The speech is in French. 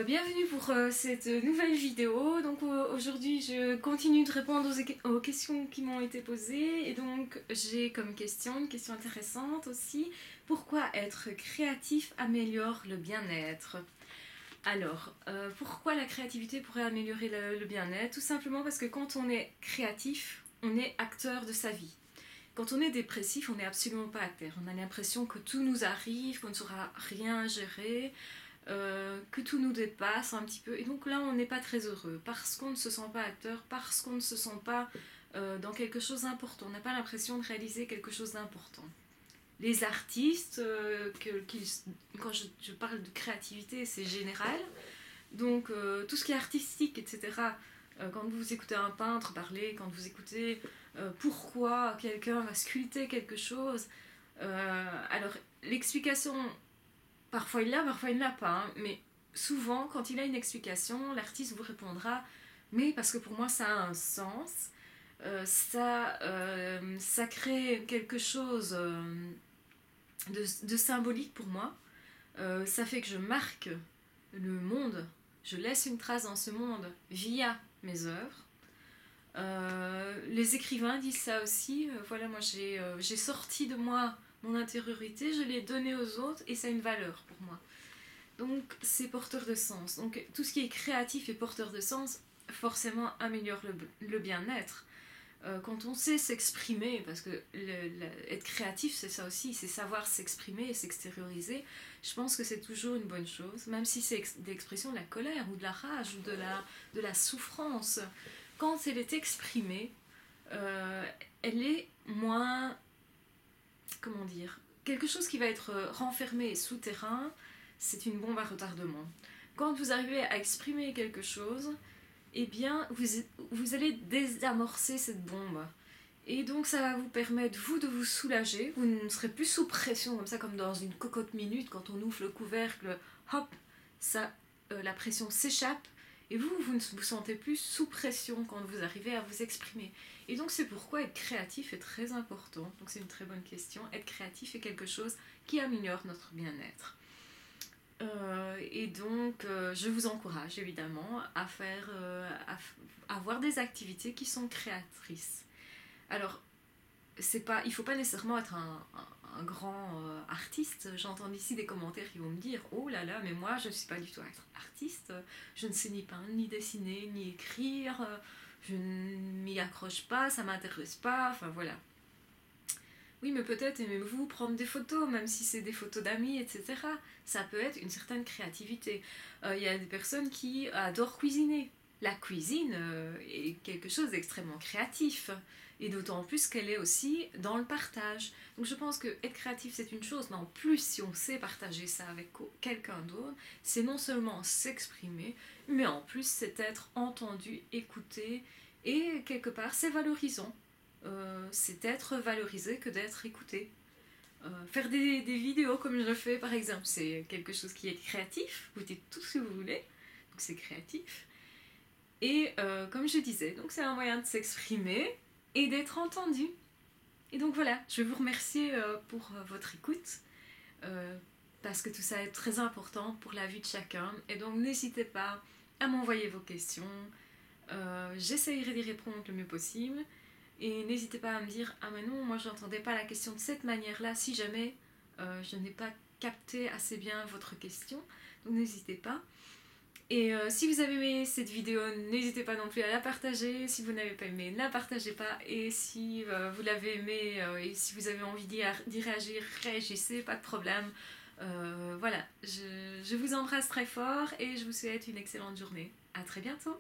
Bienvenue pour cette nouvelle vidéo. Donc aujourd'hui je continue de répondre aux questions qui m'ont été posées et donc j'ai comme question, une question intéressante aussi, pourquoi être créatif améliore le bien-être? Alors, pourquoi la créativité pourrait améliorer le bien-être? Tout simplement parce que quand on est créatif, on est acteur de sa vie. Quand on est dépressif, on n'est absolument pas acteur. On a l'impression que tout nous arrive, qu'on ne saura rien gérer, que tout nous dépasse un petit peu. Et donc là, on n'est pas très heureux parce qu'on ne se sent pas acteur, parce qu'on ne se sent pas dans quelque chose d'important. On n'a pas l'impression de réaliser quelque chose d'important. Les artistes, quand je parle de créativité, c'est général. Donc tout ce qui est artistique, etc. Quand vous écoutez un peintre parler, quand vous écoutez pourquoi quelqu'un va sculpter quelque chose, alors l'explication, parfois il l'a, parfois il ne l'a pas, hein, mais souvent quand il a une explication, l'artiste vous répondra mais parce que pour moi ça a un sens, ça crée quelque chose de symbolique pour moi, ça fait que je marque le monde, je laisse une trace dans ce monde via mes œuvres. Les écrivains disent ça aussi, voilà, moi j'ai sorti de moi mon intériorité, je l'ai donnée aux autres et ça a une valeur pour moi. Donc c'est porteur de sens. Donc tout ce qui est créatif et porteur de sens forcément améliore le bien-être. Quand on sait s'exprimer, parce que être créatif c'est ça aussi, c'est savoir s'exprimer et s'extérioriser, je pense que c'est toujours une bonne chose, même si c'est d'expression de la colère ou de la rage ou de la souffrance. Quand elle est exprimée, elle est moins, comment dire, quelque chose qui va être renfermé et souterrain, c'est une bombe à retardement. Quand vous arrivez à exprimer quelque chose, eh bien, vous allez désamorcer cette bombe. Et donc, ça va vous permettre, vous, de vous soulager. Vous ne serez plus sous pression, comme ça, comme dans une cocotte minute, quand on ouvre le couvercle, hop, ça, la pression s'échappe. Et vous ne vous sentez plus sous pression quand vous arrivez à vous exprimer. Et donc, c'est pourquoi être créatif est très important. Donc, c'est une très bonne question. Être créatif est quelque chose qui améliore notre bien-être. Et donc, je vous encourage évidemment à avoir des activités qui sont créatrices. Alors, il ne faut pas nécessairement être un grand artiste. J'entends ici des commentaires qui vont me dire « Oh là là, mais moi je ne suis pas du tout artiste, je ne sais ni peindre, ni dessiner, ni écrire, je ne m'y accroche pas, ça ne m'intéresse pas, enfin voilà. » Oui, mais peut-être aimez-vous prendre des photos, même si c'est des photos d'amis, etc. Ça peut être une certaine créativité. Y a des personnes qui adorent cuisiner. La cuisine est quelque chose d'extrêmement créatif. Et d'autant plus qu'elle est aussi dans le partage. Donc je pense que être créatif c'est une chose, mais en plus si on sait partager ça avec quelqu'un d'autre, c'est non seulement s'exprimer, mais en plus c'est être entendu, écouté, et quelque part c'est valorisant. C'est être valorisé que d'être écouté. Faire des vidéos comme je le fais par exemple, c'est quelque chose qui est créatif, vous dites tout ce que vous voulez, donc c'est créatif. Et comme je disais, donc c'est un moyen de s'exprimer et d'être entendu. Et donc voilà, je vais vous remercier pour votre écoute, parce que tout ça est très important pour la vie de chacun. Et donc n'hésitez pas à m'envoyer vos questions, j'essayerai d'y répondre le mieux possible. Et n'hésitez pas à me dire « Ah mais non, moi je n'entendais pas la question de cette manière-là, si jamais je n'ai pas capté assez bien votre question. » Donc n'hésitez pas. Et si vous avez aimé cette vidéo, n'hésitez pas non plus à la partager. Si vous n'avez pas aimé, ne la partagez pas. Et si vous l'avez aimé et si vous avez envie d'y réagir, réagissez, pas de problème. Voilà, je vous embrasse très fort et je vous souhaite une excellente journée. À très bientôt.